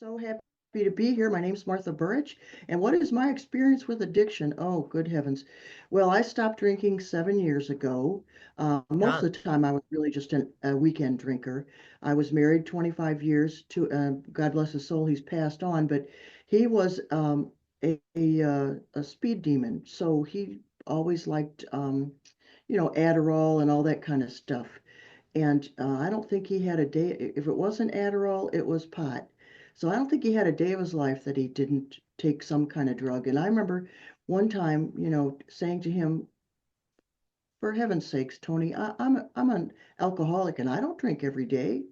So happy to be here. My name's Martha Burridge, and what is my experience with addiction? Oh, good heavens. Well, I stopped drinking 7 years ago. Most Yeah. of the time, I was really just a weekend drinker. I was married 25 years to, God bless his soul, he's passed on, but he was a speed demon. So he always liked, Adderall and all that kind of stuff. And I don't think he had a day, if it wasn't Adderall, it was pot. So I don't think he had a day of his life that he didn't take some kind of drug. And I remember one time, saying to him, for heaven's sakes, Tony, I'm an alcoholic and I don't drink every day.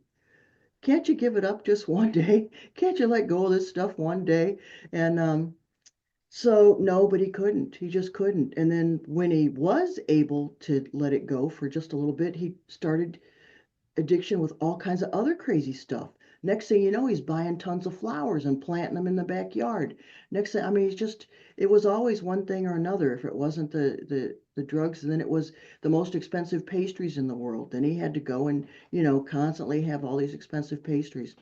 Can't you give it up just one day? Can't you let go of this stuff one day? And so no, but he couldn't. He just couldn't. And then when he was able to let it go for just a little bit, he started addiction with all kinds of other crazy stuff. Next thing you know, he's buying tons of flowers and planting them in the backyard. Next thing, I mean, it was always one thing or another. If it wasn't the drugs, and then it was the most expensive pastries in the world. Then he had to go and, constantly have all these expensive pastries.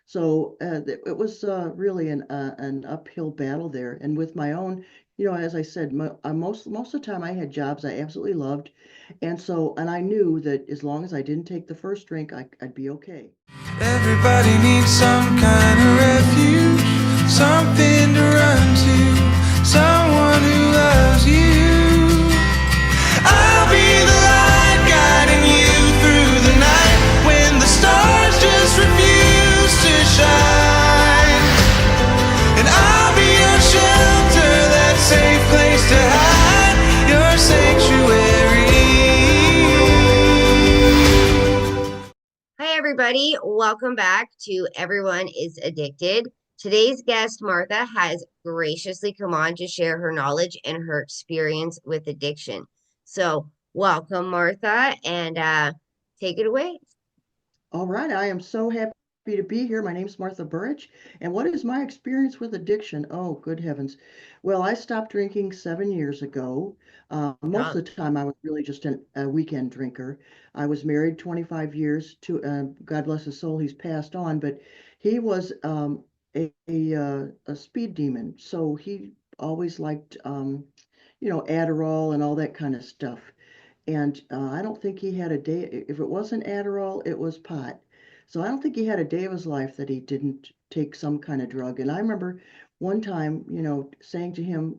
So it was really an uphill battle there. And with my own, as I said, most of the time I had jobs I absolutely loved, and I knew that as long as I didn't take the first drink, I'd be okay. Everybody needs some kind of refuge, something to run to, someone who loves you. I'll be the light guiding you through the night when the stars just refuse to shine. And I'll be your shelter, that safe place to hide, your sanctuary. Hi, everybody. Welcome back to Everyone is Addicted. Today's guest, Martha, has graciously come on to share her knowledge and her experience with addiction. So, welcome, Martha, and take it away. All right, I am so happy to be here. My name's Martha Burridge, and what is my experience with addiction? Oh, good heavens. Well, I stopped drinking 7 years ago. Most Yeah. of the time, I was really just a weekend drinker. I was married 25 years to, God bless his soul, he's passed on, but he was a speed demon. So he always liked, Adderall and all that kind of stuff. And I don't think he had a day, if it wasn't Adderall, it was pot. So I don't think he had a day of his life that he didn't take some kind of drug. And I remember one time, saying to him,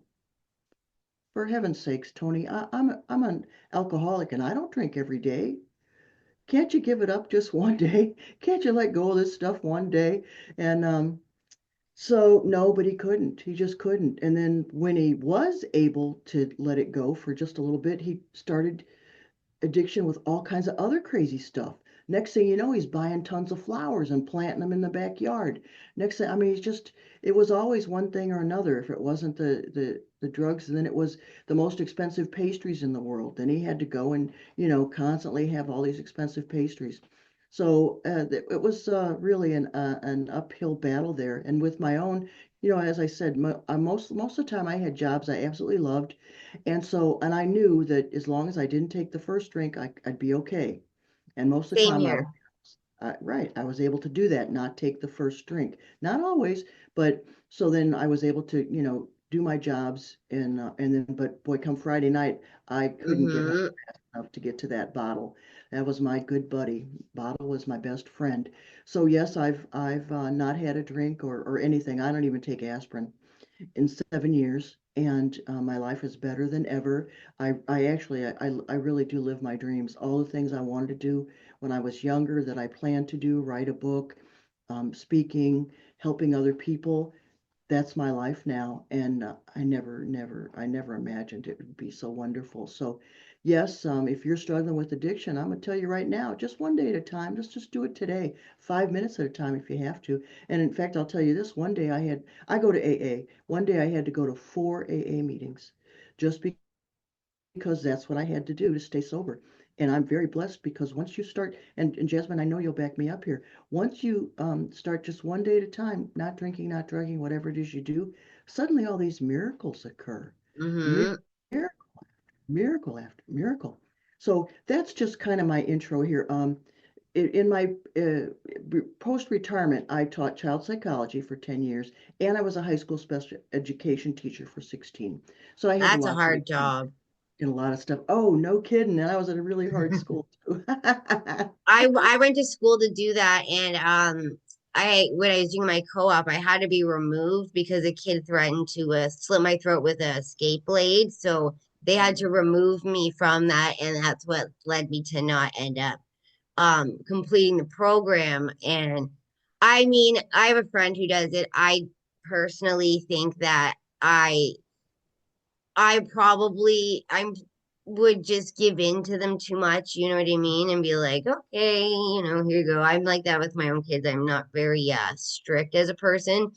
for heaven's sakes, Tony, I'm an alcoholic and I don't drink every day. Can't you give it up just one day? Can't you let go of this stuff one day? And so no, but he couldn't. He just couldn't. And then when he was able to let it go for just a little bit, he started addiction with all kinds of other crazy stuff. Next thing you know, he's buying tons of flowers and planting them in the backyard. Next thing, I mean, it was always one thing or another. If it wasn't the drugs, and then it was the most expensive pastries in the world. Then he had to go and, constantly have all these expensive pastries. So it was really an uphill battle there. And with my own, as I said, most of the time I had jobs I absolutely loved, and I knew that as long as I didn't take the first drink, I'd be okay. And most of the Same time, here. right, I was able to do that, not take the first drink. Not always, but so then I was able to, do my jobs, and then, but boy, come Friday night, I couldn't get home Mm-hmm. fast enough to get to that bottle. That was my good buddy. Bottle was my best friend. So yes, I've not had a drink or anything. I don't even take aspirin in 7 years, and my life is better than ever. I actually, I really do live my dreams. All the things I wanted to do when I was younger that I planned to do, write a book, speaking, helping other people. That's my life now, and I never imagined it would be so wonderful. So, yes, if you're struggling with addiction, I'm gonna tell you right now, just one day at a time. Just do it today, 5 minutes at a time if you have to. And in fact, I'll tell you this: one day I go to AA. One day I had to go to four AA meetings, just because that's what I had to do to stay sober. And I'm very blessed because once you start, and Jasmine, I know you'll back me up here. Once you start just one day at a time, not drinking, not drugging, whatever it is you do, suddenly all these miracles occur. Mm-hmm. Miracle after miracle. So that's just kind of my intro here. in my post-retirement, I taught child psychology for 10 years, and I was a high school special education teacher for 16. So I had That's a lots of hard experience job. in a lot of stuff. Oh, no kidding. And I was at a really hard school too. I went to school to do that, and I when I was doing my co-op, I had to be removed because a kid threatened to slit my throat with a skate blade. So they had to remove me from that, and that's what led me to not end up completing the program. And I mean, I have a friend who does it. I personally think that I probably I'm would just give in to them too much, you know what I mean? And be like, okay, here you go. I'm like that with my own kids. I'm not very strict as a person.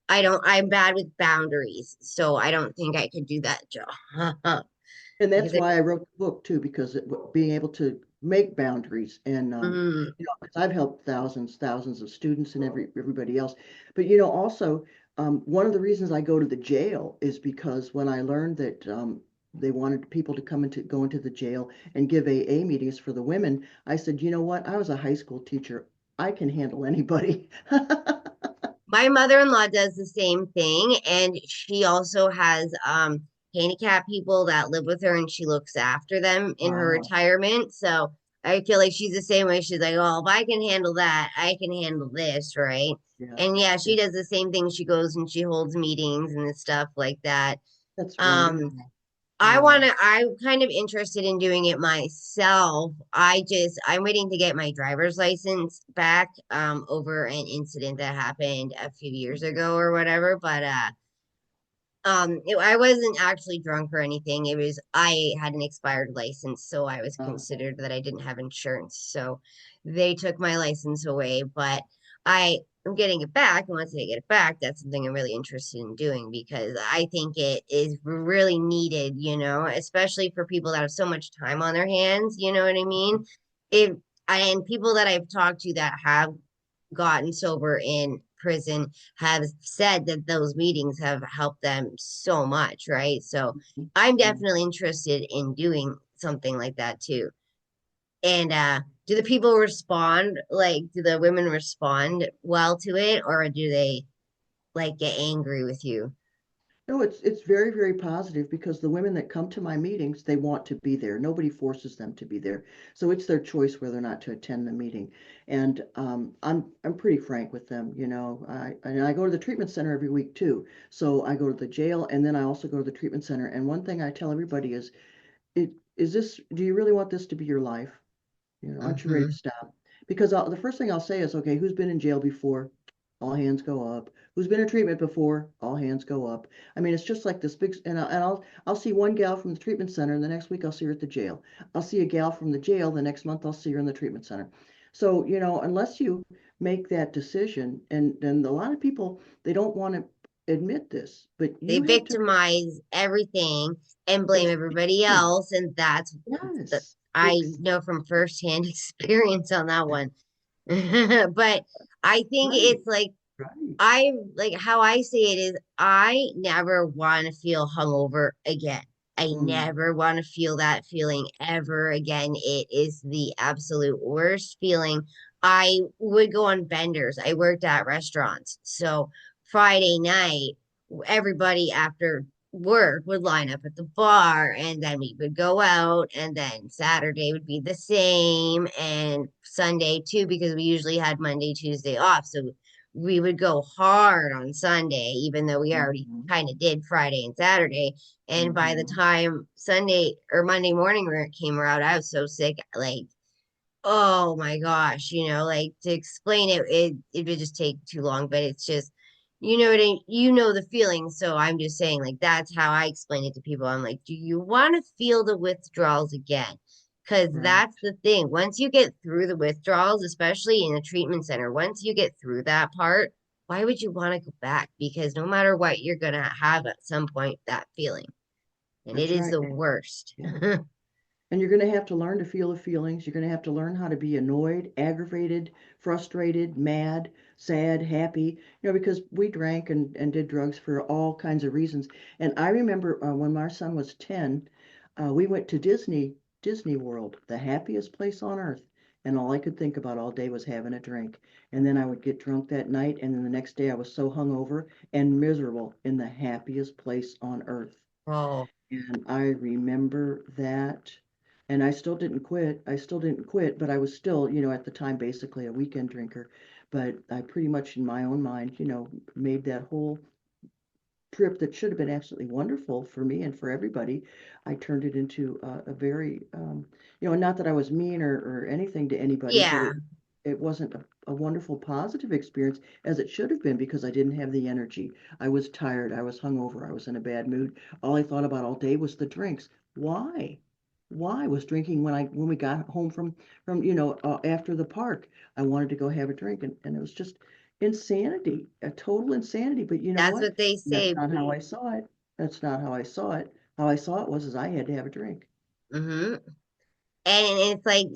I'm bad with boundaries, so I don't think I could do that job. And Because that's why I wrote the book too, because being able to make boundaries and mm, 'cause I've helped thousands of students and everybody else. But also one of the reasons I go to the jail is because when I learned that they wanted people to go into the jail and give AA meetings for the women, I said, you know what? I was a high school teacher. I can handle anybody. my mother-in-law does the same thing, and she also has handicapped people that live with her, and she looks after them in her Wow. retirement. So I feel like she's the same way. She's like, "Oh, if I can handle that, I can handle this, right?" Yeah. And yeah, Yeah. she does the same thing. She goes and she holds meetings and stuff like that. That's Um, wonderful. Yeah. I'm kind of interested in doing it myself. I'm waiting to get my driver's license back, over an incident that happened a few years ago or whatever. But I wasn't actually drunk or anything. I had an expired license, so I was Oh, considered that I didn't have insurance. So they took my license away, but I am getting it back. And once I get it back, that's something I'm really interested in doing because I think it is really needed, especially for people that have so much time on their hands. You know what I mean? If and people that I've talked to that have gotten sober in prison have said that those meetings have helped them so much, right? So I'm yeah. definitely interested in doing something like that too. And do the people respond, like, do the women respond well to it, or do they like get angry with you? No, it's very, very positive because the women that come to my meetings, they want to be there. Nobody forces them to be there. So it's their choice whether or not to attend the meeting. And I'm pretty frank with them, and I go to the treatment center every week too. So I go to the jail and then I also go to the treatment center. And one thing I tell everybody is, do you really want this to be your life? Aren't you ready to Hmm. stop? Because the first thing I'll say is, okay, who's been in jail before? All hands go up. Who's been in treatment before? All hands go up. I mean, it's just like this big, and I'll see one gal from the treatment center, and the next week I'll see her at the jail. I'll see a gal from the jail, the next month I'll see her in the treatment center. So, unless you make that decision, and then a lot of people they don't want to admit this, but They you have to. victimize everything and blame It's everybody huge. else, and that's the Yes, I know from firsthand experience on that one. But I think right, it's like right. I like how I say it is I never want to feel hungover again. I Mm, never want to feel that feeling ever again. It is the absolute worst feeling. I would go on benders. I worked at restaurants. So Friday night, everybody after work would line up at the bar and then we would go out and then Saturday would be the same and Sunday too because we usually had Monday, Tuesday off. So we would go hard on Sunday, even though we already mhm, kind of did Friday and Saturday. And by the mhm. time Sunday or Monday morning came around, I was so sick, like, oh my gosh, like to explain it would just take too long, but it's just you know the feeling. So I'm just saying, like, that's how I explain it to people. I'm like, do you want to feel the withdrawals again? Because Right, that's the thing. Once you get through the withdrawals, especially in a treatment center, once you get through that part, why would you want to go back? Because no matter what, you're gonna have at some point that feeling, and it that's is right. the worst. Yeah. And you're going to have to learn to feel the feelings. You're going to have to learn how to be annoyed, aggravated, frustrated, mad, sad, happy, because we drank and did drugs for all kinds of reasons. And I remember when our son was 10, we went to Disney World, the happiest place on earth. and all I could think about all day was having a drink. And then I would get drunk that night, and then the next day I was so hungover and miserable in the happiest place on earth. Oh, And I remember that. And I still didn't quit. I still didn't quit, but I was still, at the time, basically a weekend drinker. But I pretty much, in my own mind, made that whole trip that should have been absolutely wonderful for me and for everybody. I turned it into a very, not that I was mean or anything to anybody, but yeah. it wasn't a wonderful positive experience as it should have been because I didn't have the energy. I was tired. I was hungover. I was in a bad mood. All I thought about all day was the drinks. Why? Why was drinking when we got home from after the park? I wanted to go have a drink, and it was just insanity, a total insanity. But you know That's what? what they That's say. not how I saw it. That's not how I saw it. How I saw it was is I had to have a drink. Hmm. And it's like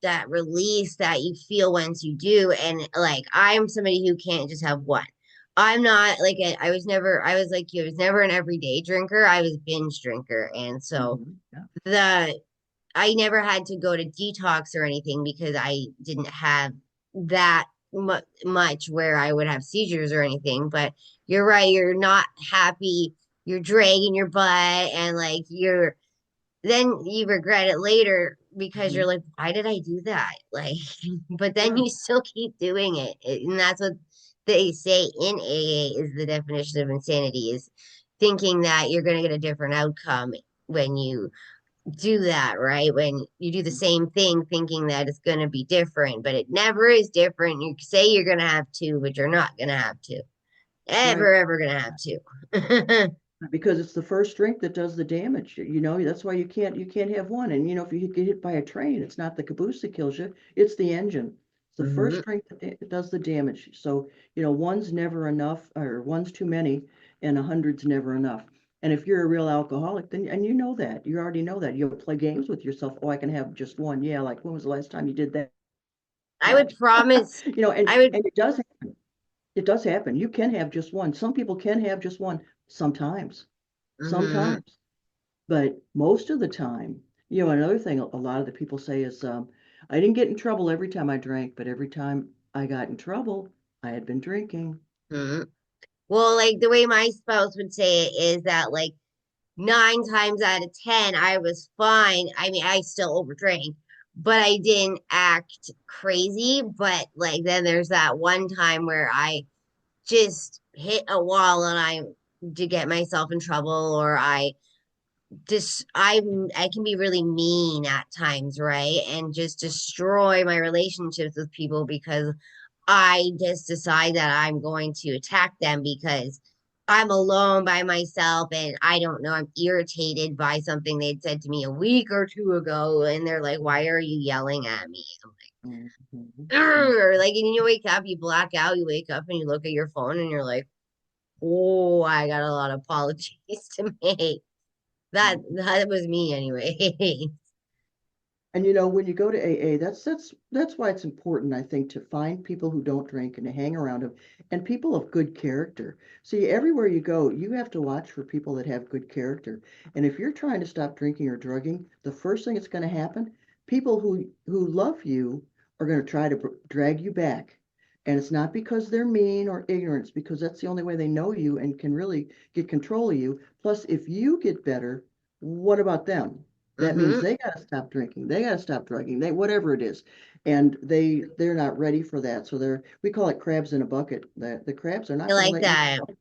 that release that you feel once you do. And like I'm somebody who can't just have one. I'm not like I was never, I was like you, I was never an everyday drinker. I was a binge drinker. And so Yeah, the I never had to go to detox or anything because I didn't have that much where I would have seizures or anything. But you're right, you're not happy, you're dragging your butt, and like you're then you regret it later because hmm you're like, why did I do that? Like, but then yeah, you still keep doing it. And that's what they say in AA is the definition of insanity is thinking that you're going to get a different outcome when you do that, right? When you do the same thing thinking that it's going to be different, but it never is different. You say you're going to have two, but you're not going to have two. right. Ever going to have two. Because it's the first drink that does the damage. That's why you can't have one. And if you get hit by a train, it's not the caboose that kills you, it's the engine. It's the Hmm. first drink that does the damage. So, one's never enough, or one's too many, and 100's never enough. And if you're a real alcoholic, then and you already know that. You'll play games with yourself. Oh, I can have just one. Yeah, like when was the last time you did that? I would promise, And I would, it does happen. You can have just one. Some people can have just one sometimes. hmm. Sometimes. But most of the time, another thing a lot of the people say is, I didn't get in trouble every time I drank, but every time I got in trouble, I had been drinking. Hmm. Well, like the way my spouse would say it is that like 9 times out of 10, I was fine. I mean, I still overdrank, but I didn't act crazy. But like then there's that one time where I just hit a wall and I did get myself in trouble, or I can be really mean at times, right? And just destroy my relationships with people because I just decide that I'm going to attack them because I'm alone by myself and I don't know, I'm irritated by something they'd said to me a week or two ago. And they're like, why are you yelling at me? I'm Mhm, like, mhm. "Urgh." Like, and you wake up, you black out, you wake up and you look at your phone and you're like, oh, I got a lot of apologies to make. That was me anyway. And when you go to AA, that's why it's important, I think, to find people who don't drink and to hang around them and people of good character. See, everywhere you go, you have to watch for people that have good character. And if you're trying to stop drinking or drugging, the first thing that's going to happen, people who love you are going to try to drag you back. And it's not because they're mean or ignorant, it's because that's the only way they know you and can really get control of you. Plus, if you get better, what about them? That means Hmm. they got to stop drinking. They got to stop drugging. They whatever it is, and they're not ready for that. So we call it crabs in a bucket. The crabs are I not going to like let you that. go.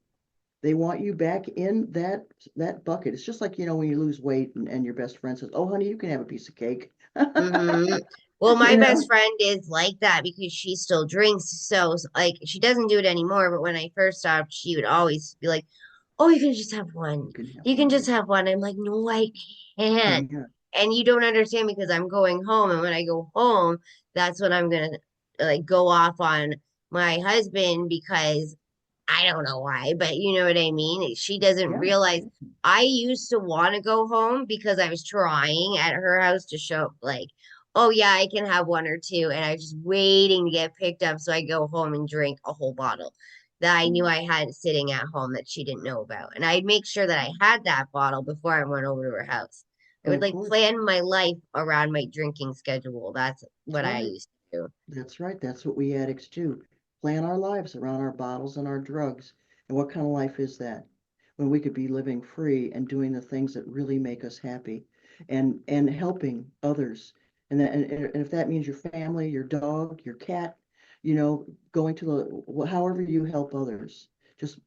They want you back in that bucket. It's just like when you lose weight and your best friend says, "Oh, honey, you can have a piece of cake." Hmm. Well, my You best know? friend is like that because she still drinks. So, like, she doesn't do it anymore. But when I first stopped, she would always be like, "Oh, you can just have one. You can have You can one. just Yeah. have one." I'm like, "No, I can't." Yeah. And you don't understand because I'm going home, and when I go home, that's when I'm gonna like go off on my husband because I don't know why, but you know what I mean? She doesn't Yeah. realize I used to want to go home because I was trying at her house to show like, oh yeah, I can have one or two. And I was just waiting to get picked up so I go home and drink a whole bottle that I knew Mm. I had sitting at home that she didn't know about. And I'd make sure that I had that bottle before I went over to her house. I would Of like course. plan my life around my drinking schedule. That's That's what I right. used to do. That's right. That's what we addicts do. Plan our lives around our bottles and our drugs. And what kind of life is that? When we could be living free and doing the things that really make us happy and helping others. And if that means your family, your dog, your cat, going to however you help others.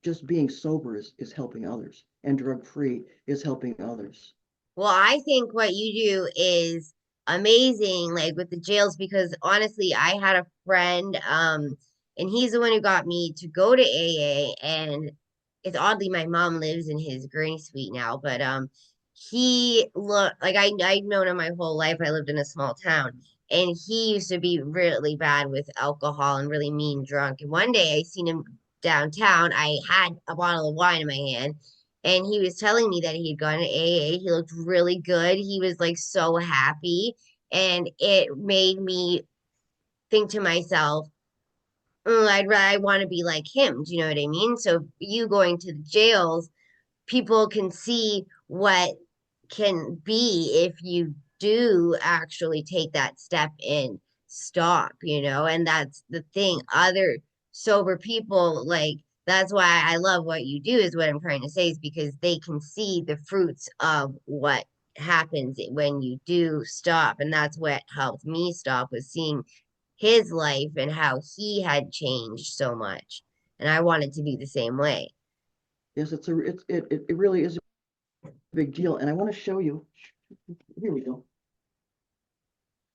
Just being sober is helping others, and drug free is helping others. Well, I think what you do is amazing, like with the jails, because honestly, I had a friend, and he's the one who got me to go to AA, and it's oddly my mom lives in his granny suite now, but he looked like I'd known him my whole life. I lived in a small town, and he used to be really bad with alcohol and really mean drunk. And one day I seen him downtown. I had a bottle of wine in my hand and he was telling me that he had gone to AA. He looked really good. He was like so happy. And it made me think to myself, oh, I want to be like him. Do you know what I mean? So you going to the jails, people can see what can be if you do actually take that step and stop, and that's the thing. Other sober people, like, that's why I love what you do, is what I'm trying to say, is because they can see the fruits of what happens when you do stop. And that's what helped me stop, was seeing his life and how he had changed so much. And I wanted to be the same way. Yes, it really is a big deal. And I want to show you. Here we go.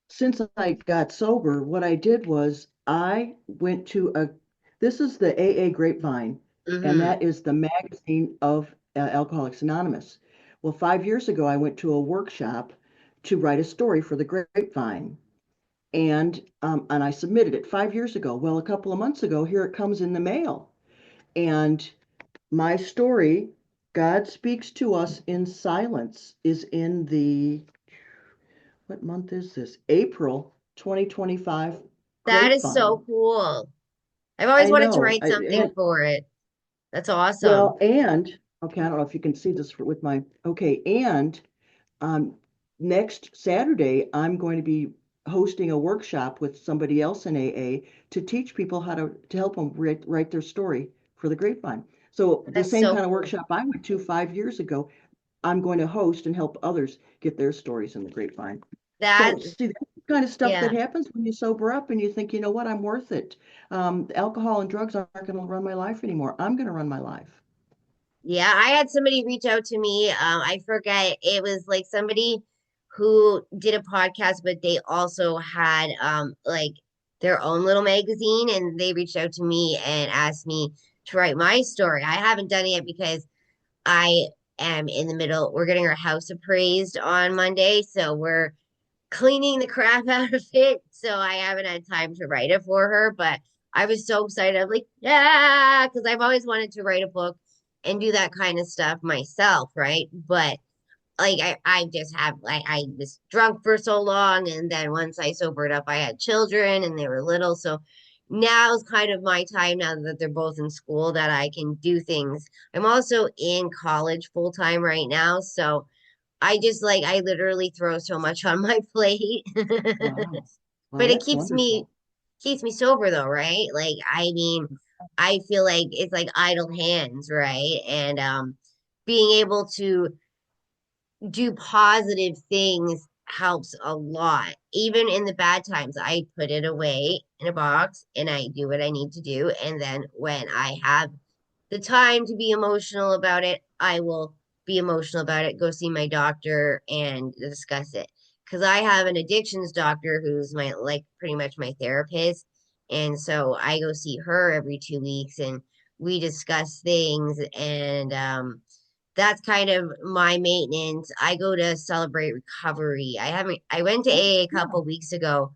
Since I got sober, what I did was I went to this is the AA Grapevine, and Hmm. that is the magazine of Alcoholics Anonymous. Well, 5 years ago, I went to a workshop to write a story for the Grapevine, and I submitted it 5 years ago. Well, a couple of months ago, here it comes in the mail, and my story, God Speaks to Us in Silence, is in the, what month is this? April 2025 That is so Grapevine. cool. I've always I wanted to know. write something for it. That's awesome. Well, and okay, I don't know if you can see this with my, okay, and um, next Saturday, I'm going to be hosting a workshop with somebody else in AA to teach people how to help them write their story for the Grapevine. So the That's same so kind of cool. workshop I went to 5 years ago, I'm going to host and help others get their stories in the Grapevine. That, So see, that's the kind of stuff that yeah. happens when you sober up and you think, you know what, I'm worth it. Alcohol and drugs aren't going to run my life anymore. I'm going to run my life. Yeah, I had somebody reach out to me. I forget. It was like somebody who did a podcast, but they also had like their own little magazine, and they reached out to me and asked me to write my story. I haven't done it yet because I am in the middle. We're getting our house appraised on Monday, so we're cleaning the crap out of it. So I haven't had time to write it for her, but I was so excited. I'm like, yeah, because I've always wanted to write a book and do that kind of stuff myself, right? But like I just have like I was drunk for so long, and then once I sobered up, I had children and they were little. So now's kind of my time, now that they're both in school, that I can do things. I'm also in college full time right now, so I just like I literally throw so much on my plate. Wow. Wow, But it that's wonderful. keeps me sober though, right? Like I mean, I feel like it's like idle hands, right? And being able to do positive things helps a lot. Even in the bad times, I put it away in a box and I do what I need to do. And then when I have the time to be emotional about it, I will be emotional about it, go see my doctor and discuss it. Because I have an addictions doctor who's my, like, pretty much my therapist. And so I go see her every 2 weeks and we discuss things. And that's kind of my maintenance. I go to Celebrate Recovery. I went to Oh, AA a yeah. couple weeks ago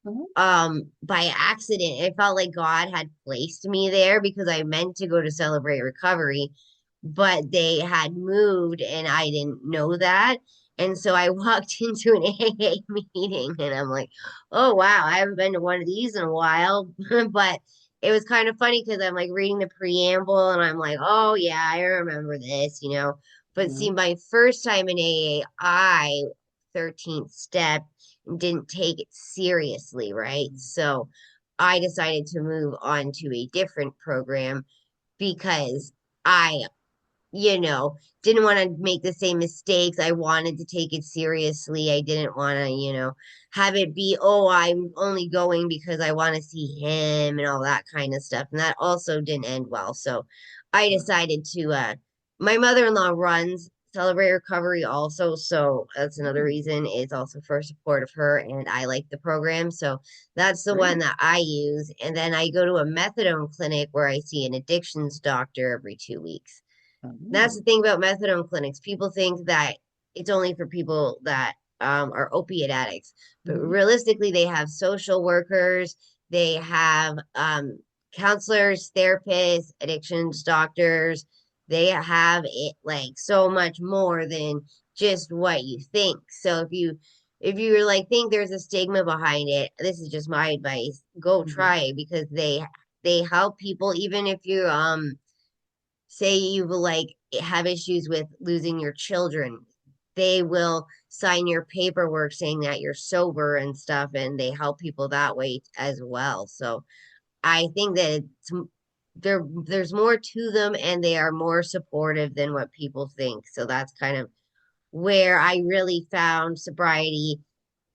Uh-huh. by accident. It felt like God had placed me there because I meant to go to Celebrate Recovery, but they had moved and I didn't know that. And so I walked into an AA meeting and I'm like, oh wow, I haven't been to one of these in a while. But it was kind of funny because I'm like reading the preamble and I'm like, oh yeah, I remember this. But see, Yeah. my first time in AA, I 13th step didn't take it seriously, right? So I decided to move on to a different program because I didn't want to make the same mistakes. I wanted to take it seriously. I didn't want to, have it be, oh, I'm only going because I want to see him and all that kind of stuff. And that also didn't end well. So I decided to, my mother-in-law runs Celebrate Recovery also. So that's another Mm, reason. It's also for support of her. And I like the program. So that's the one great. that I use. And then I go to a methadone clinic where I see an addictions doctor every 2 weeks. That's the Oh. thing about methadone clinics. People think that it's only for people that are opiate addicts, but Mhm. realistically, they have social workers, they have counselors, therapists, addictions doctors. They have it like so much more than just what you think. So if you like think there's a stigma behind it, this is just my advice. Go Mhm. try it because they help people even if you say you like have issues with losing your children, they will sign your paperwork saying that you're sober and stuff, and they help people that way as well. So I think that there's more to them, and they are more supportive than what people think. So that's kind of where I really found sobriety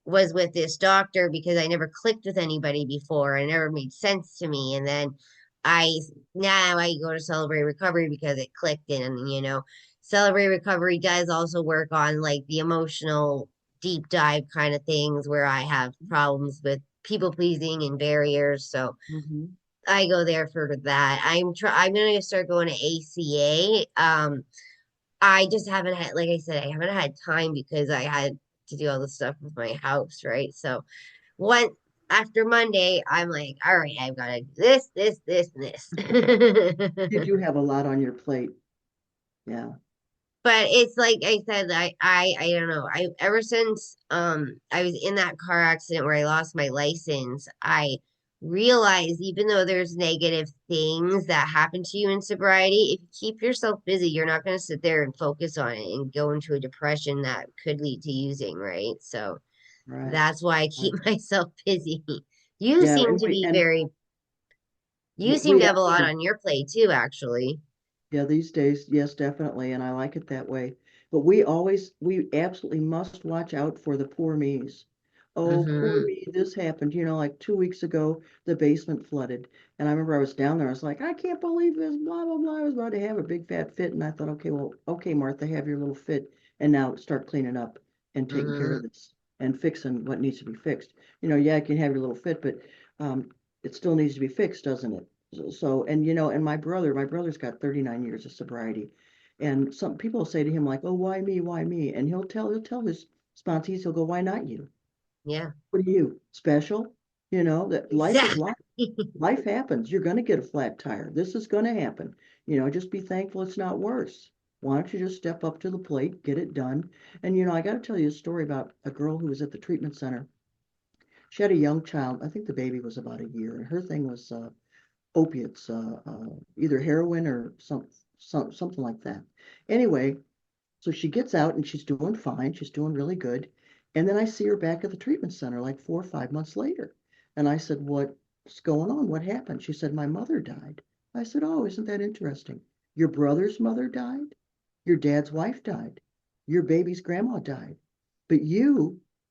was with this doctor because I never clicked with anybody before. It never made sense to me. And then I now I go to Celebrate Recovery because it clicked and Celebrate Recovery does also work on like the emotional deep dive kind of things where I have problems with people pleasing and barriers. So Mhm. I go there for that. I'm gonna start going to ACA. I just haven't had, like I said, I haven't had time because I had to do all the stuff with my house, right? So one after Monday, I'm like, all right, I've got to do this, and You this. do have a lot on your plate. Yeah. But it's like I said, I don't know. I ever since I was in that car accident where I lost my license, I realized even though there's negative things that happen to you in sobriety, if you keep yourself busy, you're not going to sit there and focus on it and go into a depression that could lead to using, right? So Right. that's why I keep Right. myself busy. You Yeah, seem and to we be and very, you seem we to have a lot actually on your plate too, actually. yeah, these days, yes, definitely, and I like it that way. But we absolutely must watch out for the poor me's. Oh, poor Mm-hmm. me, this happened. Like 2 weeks ago, the basement flooded. And I remember I was down there, I was like, I can't believe this, blah, blah, blah. I was about to have a big fat fit. And I thought, okay, well, okay, Martha, have your little fit. And now start cleaning up and taking care Mm-hmm. of this and fixing what needs to be fixed. Yeah, I can have your little fit, but um, it still needs to be fixed, doesn't it? So, and and my brother's got 39 years of sobriety, and some people say to him like, "Oh, why me? Why me?" And he'll tell his sponsees, he'll go, "Why not you? Yeah, What are you special? That life is life. exactly. Life happens. You're going to get a flat tire. This is going to happen. Just be thankful it's not worse. Why don't you just step up to the plate, get it done?" And I got to tell you a story about a girl who was at the treatment center. She had a young child. I think the baby was about a year, and her thing was opiates, either heroin or something like that. Anyway, so she gets out and she's doing fine. She's doing really good. And then I see her back at the treatment center like 4 or 5 months later. And I said, "What's going on? What happened?" She said, "My mother died." I said, "Oh, isn't that interesting? Your brother's mother died? Your dad's wife died. Your baby's grandma died. But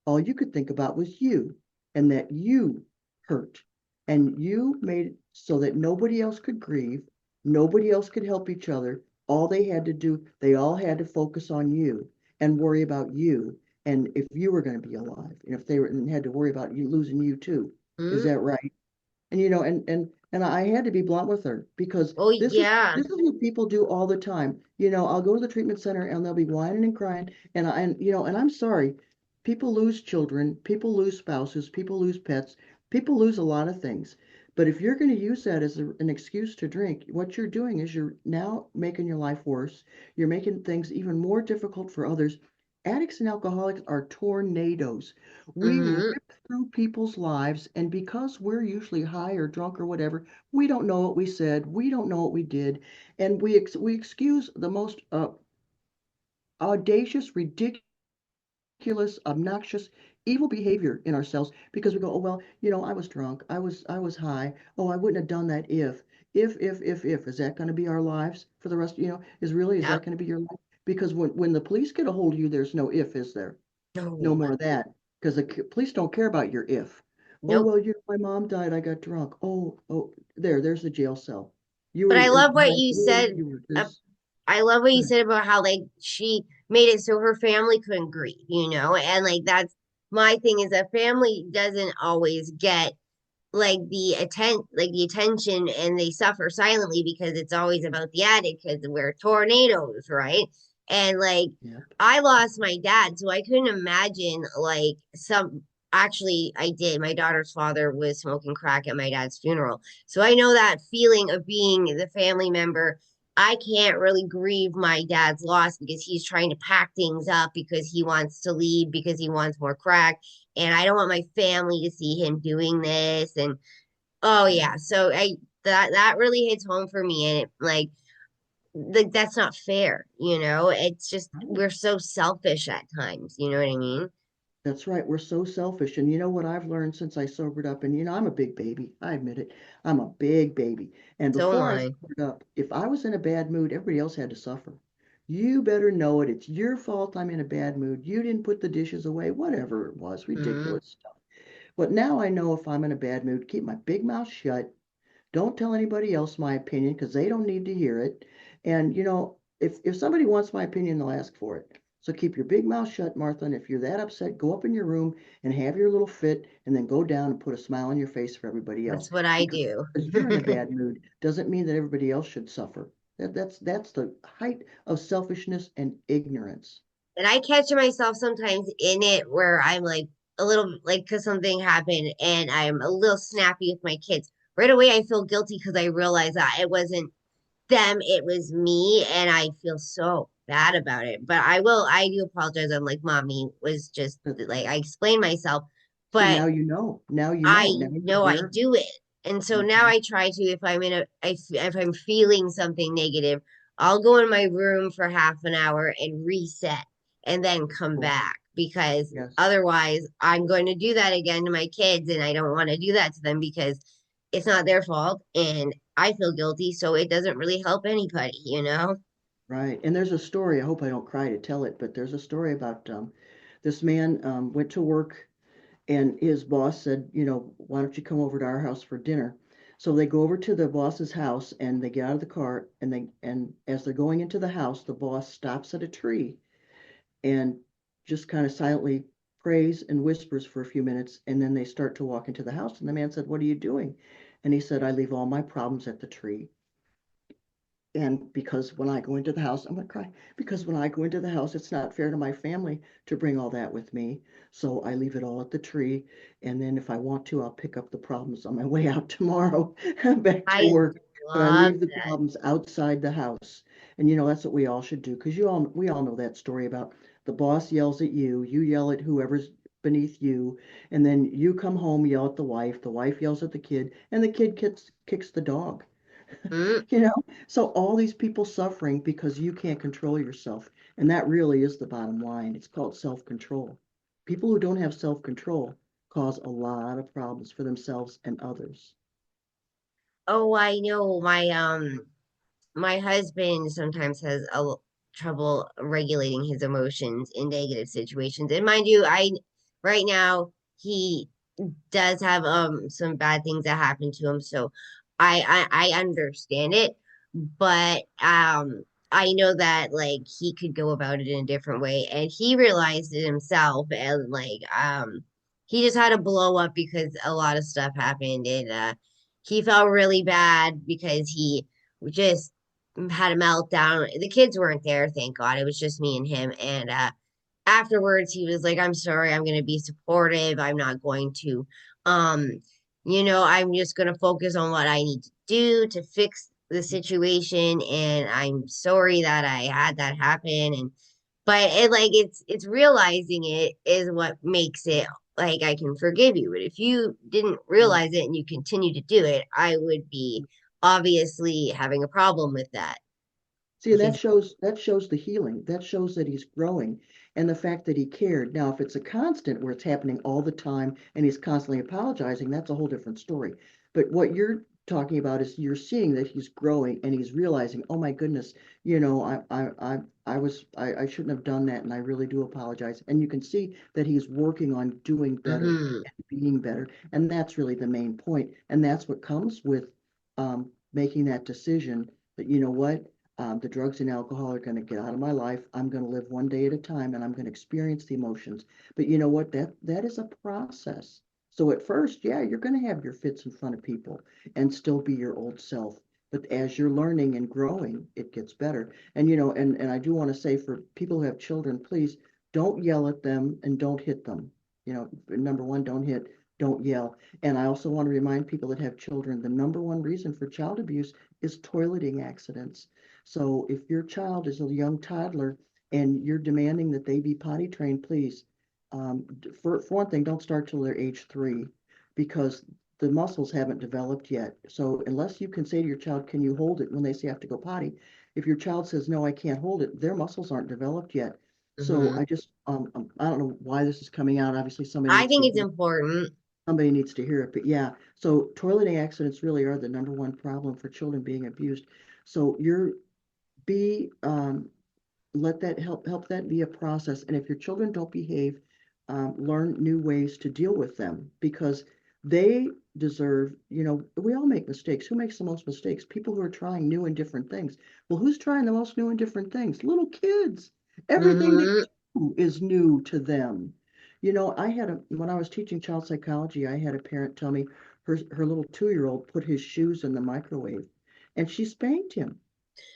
all you could think about was you and that you hurt. And you made it so that nobody else could grieve, nobody else could help each other. All they had to do, they all had to focus on you and worry about you. And if you were going to be alive, and if they were and had to worry about you losing you too. Is Mm. that right?" And I had to be blunt with her because Oh this is yeah. this is what people do all the time. I'll go to the treatment center and they'll be whining and crying, and I'm sorry, people lose children, people lose spouses, people lose pets, people lose a lot of things. But if you're going to use that as an excuse to drink, what you're doing is you're now making your life worse. You're making things even more difficult for others. Addicts and alcoholics are tornadoes. We Mm-hmm. rip through people's lives, and because we're usually high or drunk or whatever, we don't know what we said, we don't know what we did, and we excuse the most audacious, ridiculous, obnoxious, evil behavior in ourselves because we go, oh well, I was drunk, I was high. Oh, I wouldn't have done that if. Is that going to be our lives for the rest? Is Yep. that going to be your life? Because when the police get a hold of you, there's no if, is there? No No. more of that. Because the police don't care about your if. Oh Nope. well, my mom died. I got drunk. Oh, there's the jail cell. You But were I in love what behind you wood. said. You were Uh, this. I love what you said about how like she made it so her family couldn't grieve, and like that's my thing is that family doesn't always get like the attention and they suffer silently because it's always about the addict because we're tornadoes, right? And like Yep. I lost my dad, so I couldn't imagine like some actually I did. My daughter's father was smoking crack at my dad's funeral. So I know that feeling of being the family member. I can't really grieve my dad's loss because he's trying to pack things up because he wants to leave because he wants more crack and I don't want my family to see him doing this. And oh Yep. yeah, so I that really hits home for me, and it like that's not fair. It's just Right. we're so selfish at times. You know what I mean? That's right. We're so selfish. And you know what I've learned since I sobered up? And I'm a big baby. I admit it. I'm a big baby. And So am before I I. sobered up, if I was in a bad mood, everybody else had to suffer. You better know it. It's your fault I'm in a bad mood. You didn't put the dishes away, whatever it was. Mm, Ridiculous stuff. But now I know if I'm in a bad mood, keep my big mouth shut. Don't tell anybody else my opinion because they don't need to hear it. And if somebody wants my opinion, they'll ask for it. So keep your big mouth shut, Martha. And if you're that upset, go up in your room and have your little fit, and then go down and put a smile on your face for everybody else. that's what I Because do. you're in a bad mood doesn't mean that everybody else should suffer. That's the height of selfishness and ignorance. And I catch myself sometimes in it where I'm like a little like because something happened and I'm a little snappy with my kids. Right away, I feel guilty because I realize that it wasn't them, it was me, and I feel so bad about it. But I do apologize. I'm like, mommy was just But like I explained myself, see, but now you know. Now you know. I Now you're know I aware. do it. And so now Mhm. I try to, if I'm in if I'm feeling something negative, I'll go in my room for half an hour and reset and then come Cool. back because Yes. otherwise I'm going to do that again to my kids and I don't want to do that to them because it's not their fault and I feel guilty. So it doesn't really help anybody. Right. And there's a story, I hope I don't cry to tell it, but there's a story about this man went to work and his boss said, why don't you come over to our house for dinner? So they go over to the boss's house and they get out of the car and as they're going into the house, the boss stops at a tree and just kind of silently prays and whispers for a few minutes and then they start to walk into the house and the man said, what are you doing? And he said, I leave all my problems at the tree. And because when I go into the house, I'm going to cry. Because when I go into the house, it's not fair to my family to bring all that with me. So I leave it all at the tree. And then if I want to, I'll pick up the problems on my way out tomorrow back to I work. But I love leave the that. problems outside the house. And that's what we all should do. Because we all know that story about the boss yells at you, you yell at whoever's beneath you, and then you come home, yell at the wife yells at the kid, and the kid kicks the dog. Mm. You know, so all these people suffering because you can't control yourself. And that really is the bottom line. It's called self-control. People who don't have self-control cause a lot of problems for themselves and others. Oh, I know my husband sometimes has trouble regulating his emotions in negative situations. And mind you, I right now he does have some bad things that happen to him, so I understand it, but I know that like he could go about it in a different way, and he realized it himself, and like he just had a blow up because a lot of stuff happened, and he felt really bad because he just had a meltdown. The kids weren't there, thank God. It was just me and him, and afterwards he was like, I'm sorry, I'm going to be supportive, I'm not going to um I'm just going to focus on what I need to do to fix the situation, and I'm sorry that I had that happen. And but it's realizing it is what makes it like I can forgive you. But if you didn't Right. realize it and you continue to do it, I would be obviously having a problem with that. See, and because that shows the healing. That shows that he's growing and the fact that he cared. Now, if it's a constant where it's happening all the time and he's constantly apologizing, that's a whole different story. But what you're talking about is you're seeing that he's growing and he's realizing, oh my goodness, I shouldn't have done that and I really do apologize. And you can see that he's working on doing better hmm and being better. And that's really the main point. And that's what comes with making that decision that, you know what? The drugs and alcohol are going to get out of my life. I'm going to live one day at a time and I'm going to experience the emotions. But you know what? That is a process. So at first, yeah, you're going to have your fits in front of people and still be your old self. But as you're learning and growing, it gets better. And and I do want to say for people who have children, please don't yell at them and don't hit them. Number one, don't hit, don't yell. And I also want to remind people that have children, the number one reason for child abuse is toileting accidents. So if your child is a young toddler and you're demanding that they be potty trained, please, for one thing, don't start till they're age 3 because the muscles haven't developed yet. So unless you can say to your child, can you hold it when they say I have to go potty? If your child says, no, I can't hold it, their muscles aren't developed yet. So hmm I don't know why this is coming out. Obviously, I think it's important. somebody needs to hear it. But yeah, so toileting accidents really are the number one problem for children being abused. So you're be let that help that be a process. And if your children don't behave, learn new ways to deal with them because they deserve, we all make mistakes. Who makes the most mistakes? People who are trying new and different things. Well, who's trying the most new and different things? Little kids. Everything they hmm do is new to them. When I was teaching child psychology, I had a parent tell me her little 2-year-old put his shoes in the microwave and she spanked him.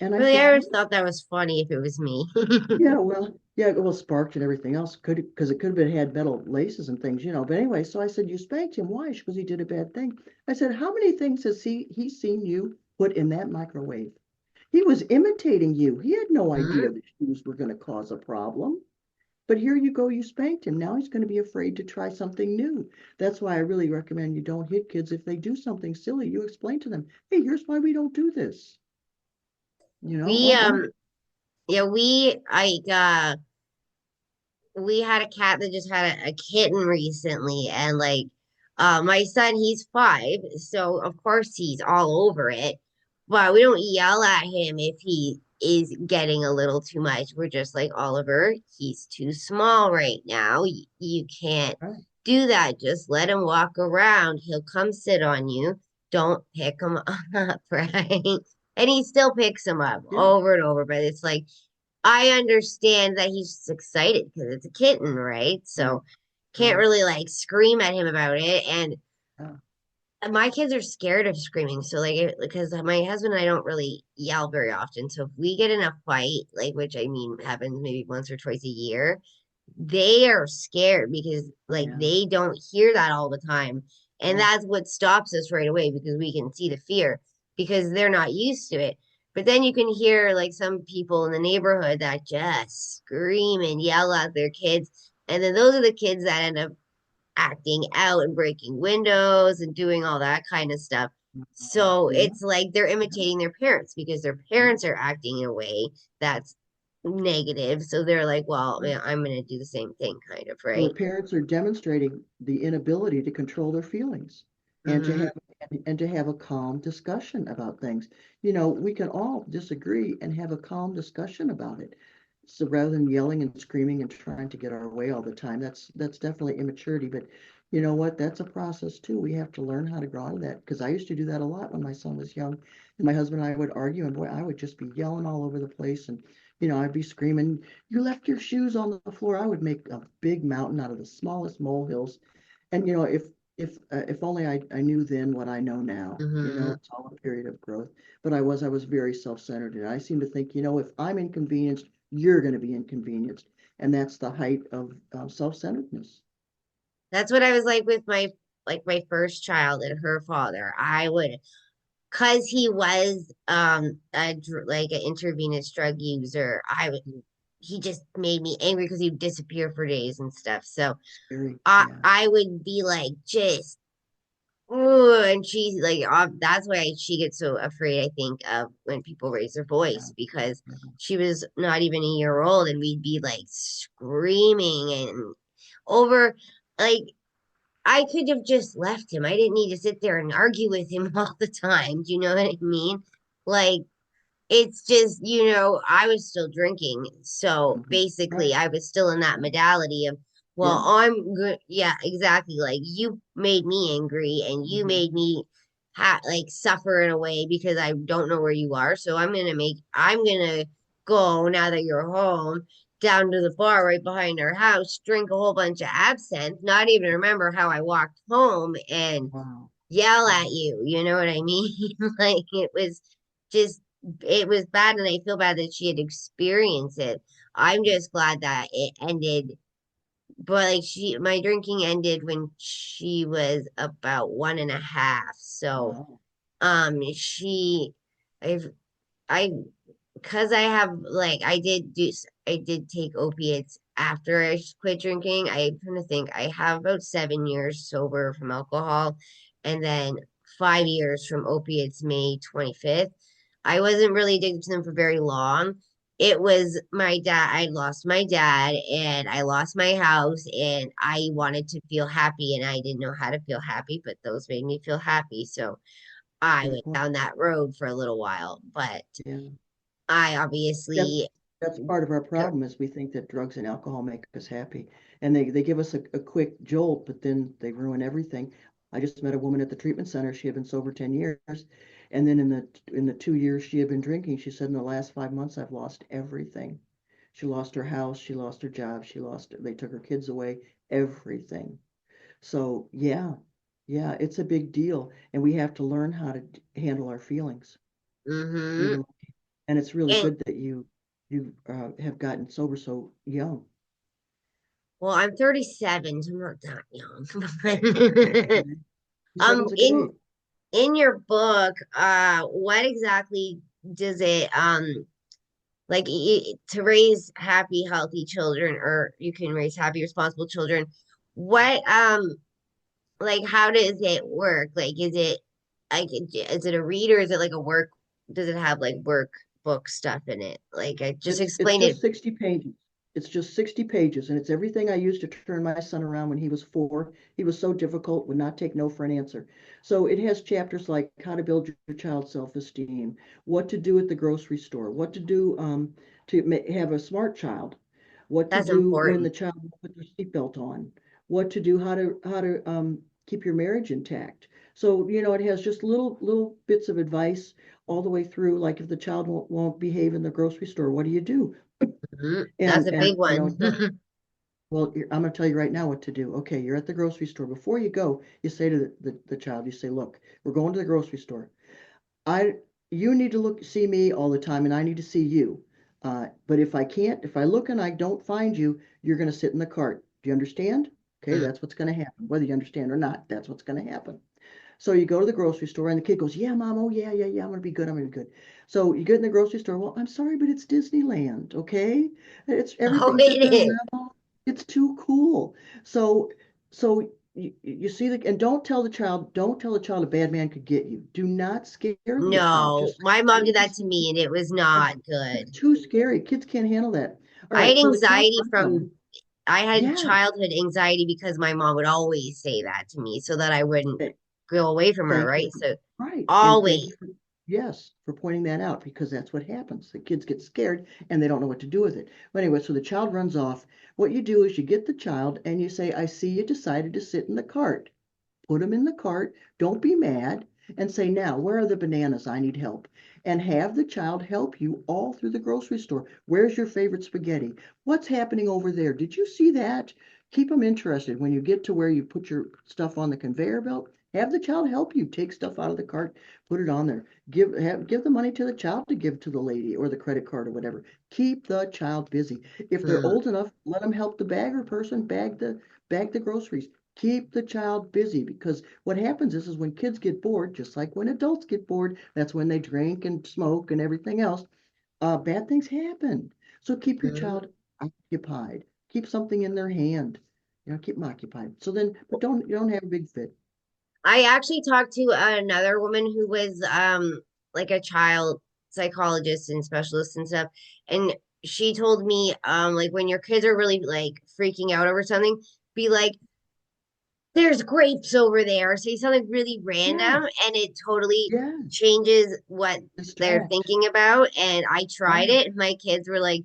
And I Really, said, I always thought that was funny if it was me. yeah, well, sparked and everything else could because it could have been had metal laces and things. But anyway, so I said, you spanked him. Why? Because he did a bad thing. I said, how many things has he seen you put in that microwave? He was imitating you. He had no idea Mhm. the shoes were going to cause a problem. But here you go, you spanked him. Now he's going to be afraid to try something new. That's why I really recommend you don't hit kids if they do something silly. You explain to them, hey, here's why we don't do this. We Oh, go ahead. yeah, we had a cat that just had a kitten recently, and like my son, he's 5, so of course he's all over it, but we don't yell at him if he is getting a little too much. We're just like, Oliver, he's too small right now. You can't All right. do that. Just let him walk around. He'll come sit on you. Don't pick him up, right? And he still picks him up Yeah. over and over, but it's like I understand that he's just excited because it's a kitten, right? Right. So can't Right. really like scream at him about it. And Yeah. my kids are scared of screaming. So like because my husband and I don't really yell very often. So if we get in a fight, like which I mean happens maybe once or twice a year, they are scared because Oh, like yeah. they don't hear that all the time. And Right. that's what stops us right away because we can see the fear because they're not used to it. But then you can hear like some people in the neighborhood that just scream and yell at their kids. And then those are the kids that end up acting out and breaking windows and doing all that kind of stuff. So Yeah. it's like they're Yeah. imitating their parents because their Yeah. parents are acting in a way that's negative. So they're like, well, Right. yeah, I'm going to do the same thing, kind of, So the right? parents are demonstrating the inability to control their feelings and to hmm have a calm discussion about things. We can all disagree and have a calm discussion about it. So rather than yelling and screaming and trying to get our way all the time, that's definitely immaturity. But you know what? That's a process too. We have to learn how to grow out of that because I used to do that a lot when my son was young, and my husband and I would argue, and boy, I would just be yelling all over the place, and I'd be screaming, you left your shoes on the floor. I would make a big mountain out of the smallest molehills. And if only I knew then what I know now. hmm It's all a period of growth. But I was very self-centered, and I seem to think, if I'm inconvenienced, you're going to be inconvenienced, and that's the height of self-centeredness. That's what I was like with my first child and her father. I would because he was like an intravenous drug user. I would he just made me angry because he'd disappear for days and stuff. So Scary, I yeah. I would be like just Ooh, and she like that's why she gets so afraid, I think, of when people raise their Yeah, voice because yeah. she was not even a year old and we'd be like screaming and over like I could have just left him. I didn't need to sit there and argue with him all the time. Do you know what I mean? Like it's just, I was still drinking. So Mhm. basically, Right. I was still in that Yeah. modality of, well, Yeah. I'm good. Yeah, exactly. Like you made me angry and you Mhm. made me like suffer in a way because I don't know where you are. So I'm gonna go now that you're home down to the bar right behind our house, drink a whole bunch of absinthe, not even remember how I walked home and Wow. yell at Wow. you. You know what I mean? Like just, it was bad. And I feel bad that she had experienced it. I'm just glad that it ended. But like my drinking ended when she was about 1.5. So, Wow. she, I've, I because I have like I did take opiates after I quit drinking. I'm trying to think. I have about 7 years sober from alcohol, and then 5 years from opiates. May 25th. I wasn't really addicted to them for very long. It was my dad. I lost my dad, and I lost my house, and I wanted to feel happy, and I didn't know how to feel happy, but those made me feel happy. So I Good went point. down that road for a little while, but Yeah. I That's obviously, that's part of our yep, problem is we think that drugs and alcohol make us happy. And they give us a quick jolt, but then they ruin everything. I just met a woman at the treatment center. She had been sober 10 years. And then in the 2 years she had been drinking, she said in the last 5 months, I've lost everything. She lost her house, she lost her job, they took her kids away, everything. So yeah, yeah, it's a big deal. And we have to learn how to handle our feelings. We mm-hmm. really and it's really And good that you have gotten sober so young. well, I'm 37, so I'm not that young. Okay. 37's a good In age. your book, what exactly does it like to raise happy, healthy children, or you can raise happy, responsible children? What like how does it work? Like, is it a read or is it like a work? Does it have like workbook stuff in it? Like, I just It's explained it. just 60 pages. It's just 60 pages, and it's everything I used to turn my son around when he was 4. He was so difficult, would not take no for an answer. So it has chapters like how to build your child's self-esteem, what to do at the grocery store, what to do to have a smart child, what to That's do when the important. child won't put their seatbelt on, what to do, how to keep your marriage intact. So, it has just little bits of advice all the way through. Like if the child won't behave in the grocery store, what do you do? Mhm. That's And a big one. well, I'm going to tell you right now what to do. Okay, you're at the grocery store. Before you go, you say to the child, you say, look, we're going to the grocery store. I You need to see me all the time, and I need to see you. But if I look and I don't find you, you're going to sit in the cart. Do you understand? Okay, Mm. that's what's going to happen. Whether you understand or not, that's what's going to happen. So you go to the grocery store and the kid goes, yeah, mom, oh yeah, yeah, yeah, I'm gonna be good, I'm gonna be good. So you get in the grocery store, well, I'm sorry, but it's Disneyland, okay? It's Oh, everything's it at the is. level. It's too cool. So you see and don't tell the child a bad man could get you. Do not scare the child. No, Just say, my I mom did need to that to see me and it was you. not It's good. too scary. Kids can't handle that. All I had right, so the child anxiety runs off. from, I had Yeah. childhood anxiety because my mom would always say that to me so that I wouldn't eh, go away from her, Thank you right? So right, and thank always. you for yes, for pointing that out because that's what happens. The kids get scared and they don't know what to do with it. But anyway, so the child runs off. What you do is you get the child and you say, I see you decided to sit in the cart. Put them in the cart. Don't be mad and say, now, where are the bananas? I need help. And have the child help you all through the grocery store. Where's your favorite spaghetti? What's happening over there? Did you see that? Keep them interested. When you get to where you put your stuff on the conveyor belt, have the child help you take stuff out of the cart, put it on there. Give the money to the child to give to the lady or the credit card or whatever. Keep the child busy. If they're Mm, old enough, let them help the bagger person bag the groceries. Keep the child busy because what happens is when kids get bored, just like when adults get bored, that's when they drink and smoke and everything else. Bad things happen. So keep your mm. child occupied. Keep something in their hand. Keep them occupied. So then, but don't you don't have a big fit. I actually talked to another woman who was like a child psychologist and specialist and stuff, and she told me like when your kids are really like freaking out over something, be like, there's grapes over there. Say something really Yeah, random and it totally yes, changes what they're distract. thinking about. And I tried Right. it. And my kids were like,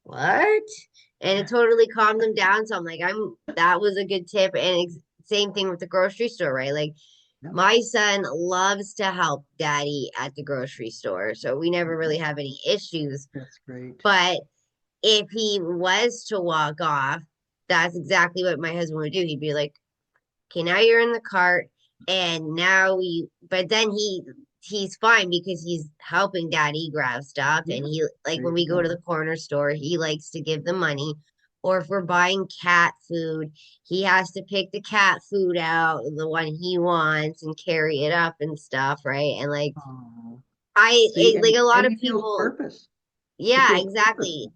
what? And it totally calmed them down. So I'm like, that was a good tip. And same thing with the grocery store, right? Like Yep. my son loves to help daddy at the grocery store. So we never really Oh, have any issues. that's great. But if he was to walk off, that's exactly what my husband would do. He'd be like, okay, now you're in the cart, and now but then he's fine because he's helping daddy grab stuff, Yeah, and he like there when you we go to go. the corner store, he likes to give the money. Or if we're buying cat food, he has to pick the cat food out, the one he wants, and carry it up and stuff, right? And like Oh, see, like a lot and of he feels people, purpose. He yeah, feels purpose. exactly.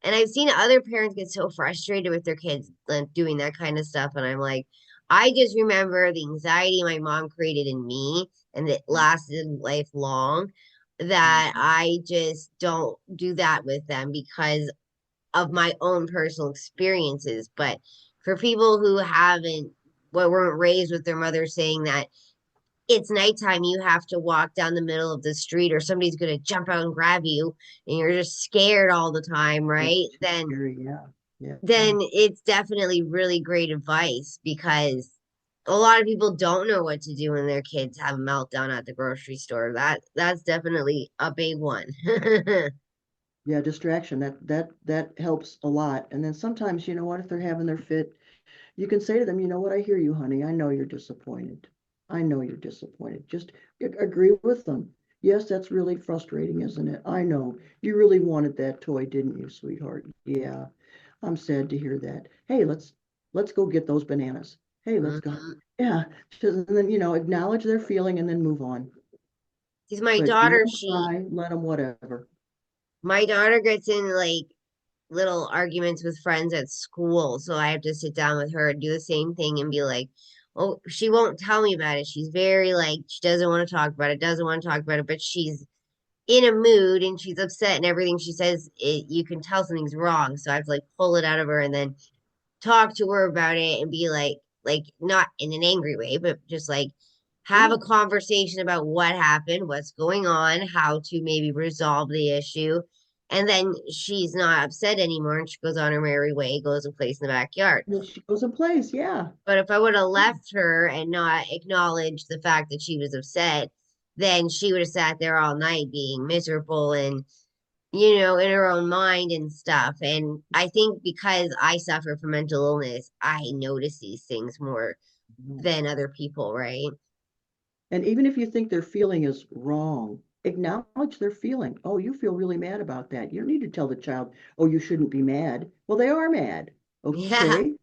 And I've seen other parents get so frustrated with their kids like, doing that kind of stuff. And I'm like, I just remember the anxiety my mom created in me and that lasted lifelong, that Mhm. I just don't do that with them because of my own personal experiences. But for people who haven't, well, weren't raised with their mother saying that it's nighttime, you have to walk down the middle of the street or somebody's going to jump out and grab you and you're just scared all the time, That's right? too scary. Yeah, yeah. Then it's definitely really great advice because a lot of people don't know what to do when their kids have a meltdown at the grocery store. That's definitely a big one. Yeah, distraction. That helps a lot. And then sometimes, you know what, if they're having their fit, you can say to them, you know what, I hear you, honey. I know you're disappointed. I know you're disappointed. Just agree with them. Yes, that's really frustrating, isn't it? I know. You really wanted that toy, didn't you, sweetheart? Yeah. I'm sad to hear that. Hey, let's go get those bananas. Hey, let's go. Mhm. Yeah. And then, acknowledge their feeling and then move on. Because my But let daughter, them cry, let them whatever. my daughter gets in like little arguments with friends at school. So I have to sit down with her and do the same thing and be like, oh, she won't tell me about it. She's very like, she doesn't want to talk about it, doesn't want to talk about it, but she's in a mood and she's upset and everything she says, you can tell something's wrong. So I have to like pull it out of her and then talk to her about it and be like not in an angry way, but just like have a Yeah. conversation about what happened, what's going on, how to maybe resolve the issue. And then she's not upset anymore and she goes on her merry way, goes and plays in the backyard. And then she goes in place. Yeah. But if I would have left her and not acknowledged the fact that she was upset, then she would have sat there all night being miserable and in her own mind and stuff. And I think because I suffer from mental illness, I notice these things more Yeah. than other people, right? And even if you think their feeling is wrong, acknowledge their feeling. Oh, you feel really mad about that. You don't need to tell the child, oh, you shouldn't be mad. Well, they are mad. Yeah. Okay.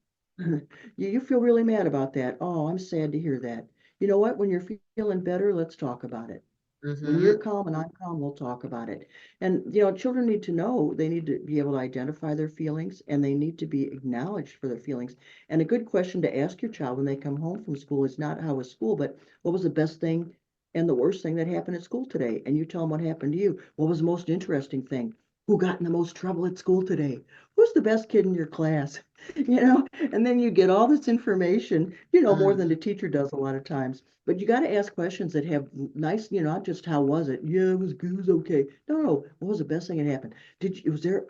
You feel really mad about that. Oh, I'm sad to hear that. You know what? When you're feeling better, let's talk about it. When Hmm. you're calm and I'm calm, we'll talk about it. And, children need to know, they need to be able to identify their feelings and they need to be acknowledged for their feelings. And a good question to ask your child when they come home from school is not how was school, but what was the best thing and the worst thing that happened at school today? And you tell them what happened to you. What was the most interesting thing? Who got in the most trouble at school today? Who's the best kid in your class? And then you get all this information, more than the Hmm. teacher does a lot of times. But you got to ask questions that have nice, not just how was it? Yeah, it was okay. No, no. What was the best thing that happened?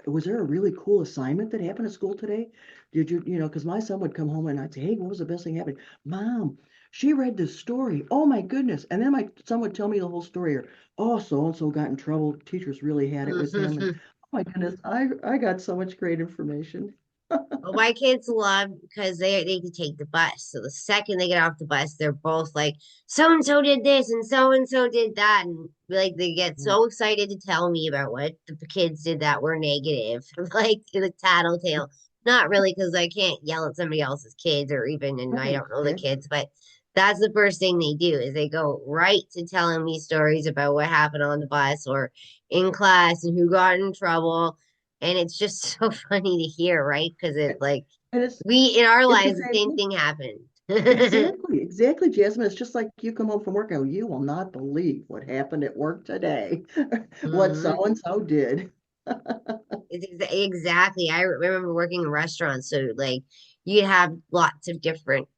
Was there a really cool assignment that happened at school today? Did you, because my son would come home and I'd say, hey, what was the best thing that happened? Mom, she read this story. Oh my goodness. And then my son would tell me the whole story, or oh, so and so got in trouble. Teachers really had it with him. And oh my goodness, I got so much great information. Well, my kids love because they can take the bus. So the second they get off the bus, they're both like, so and so did this and so did that, and like they get Yeah. so excited to tell me about what the kids did that were negative, like the tattletale. Not really, because I can't yell at somebody else's kids or even, and I Right. don't know the Yeah. kids, but that's the first thing they do is they go right to telling me stories about what happened on the bus or in class and who got in trouble. And it's just so funny to hear, right? Because it's like And it's we in our it's the lives, the same same thing. thing happened. Exactly, Exactly, Jasmine. It's just like you come home from work and go, you will not believe what happened at work today, what so Mhm. and so did. Exactly. I remember working in restaurants, so like you'd have lots of different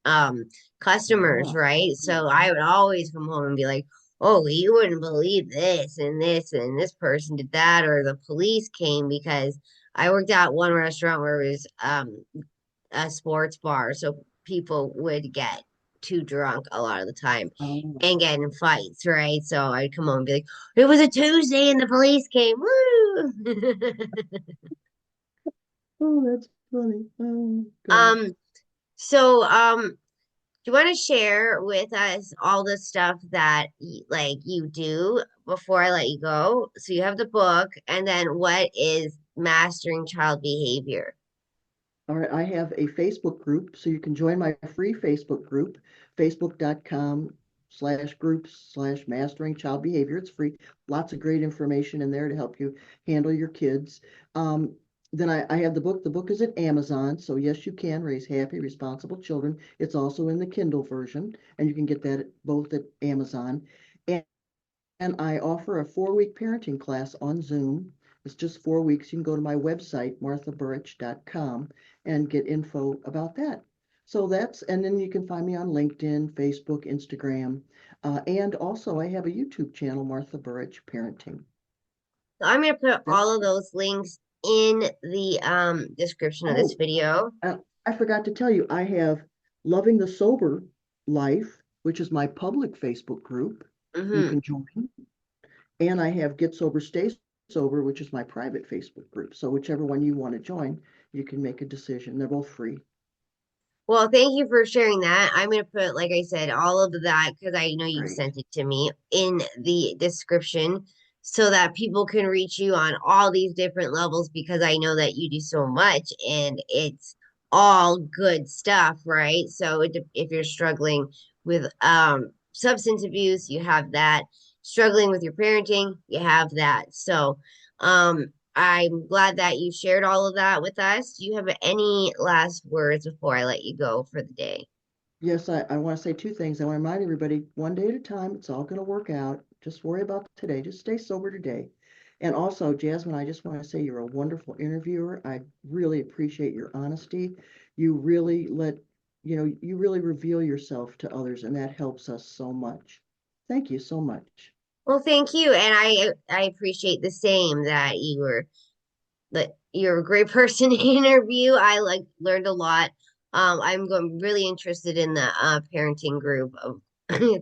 customers, Yeah. right? So I would always come home and be like, "Oh, you wouldn't believe this and this person did that," or the police came because I worked at one restaurant where it was a sports bar, so people would get too drunk a lot of the time Oh, and get in fights, right? So I'd come home and be like, "It was a Tuesday and the police came." Woo! oh, that's funny. Oh, gosh. Um, so do you want to share with us all the stuff that like you do before I let you go? So you have the book, and then what is mastering child behavior? All right, I have a Facebook group, so you can join my free Facebook group, facebook.com/groups/mastering child behavior. It's free. Lots of great information in there to help you handle your kids. Um, then I have the book. The book is at Amazon, so yes, you can raise happy, responsible children. It's also in the Kindle version, and you can get that both at Amazon. And I offer a 4-week parenting class on Zoom. It's just 4 weeks. You can go to my website, marthaburich.com, and get info about that. So and then you can find me on LinkedIn, Facebook, Instagram. And also, I have a YouTube channel, Martha Burich Parenting. So I'm gonna put That's, all of those links in the description of this oh, video. I forgot to tell you, I have Loving the Sober Life, which is my public Facebook group. You Hmm. can join. And I have Get Sober, Stay Sober, which is my private Facebook group. So whichever one you want to join, you can make a decision. They're both free. Well, thank you for sharing that. I'm going to put, like I said, all of that because I know you Great. sent it to me in the description so that people can reach you on all these different levels because I know that you do so much and it's all good stuff, right? So if you're struggling with substance abuse, you have that. Struggling with your parenting, you have that. So, I'm glad that you shared all of that with us. Do you have any last words before I let you go for the day? Yes, I want to say two things. I want to remind everybody one day at a time, it's all going to work out. Just worry about today. Just stay sober today. And also, Jasmine, I just want to say you're a wonderful interviewer. I really appreciate your honesty. You really you really reveal yourself to others, and that helps us so much. Thank you so much. Well, thank you, and I appreciate the same that you're a great person to interview. I like learned a lot. I'm going really interested in the parenting group of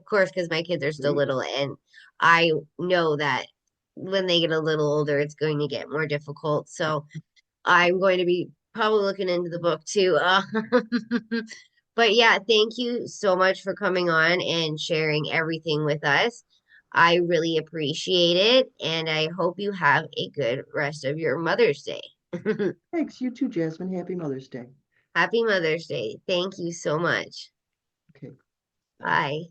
course, because my kids are still Great. little, and I know that when they get a little older, it's going to get more difficult. So I'm going to be probably looking into the book too. But yeah, thank you so much for coming on and sharing everything with us. I really appreciate it, and I hope you have a good rest of your Mother's Day. Thanks. You too, Jasmine. Happy Mother's Day. Happy Mother's Day. Thank you so much. Okay. Bye. Bye.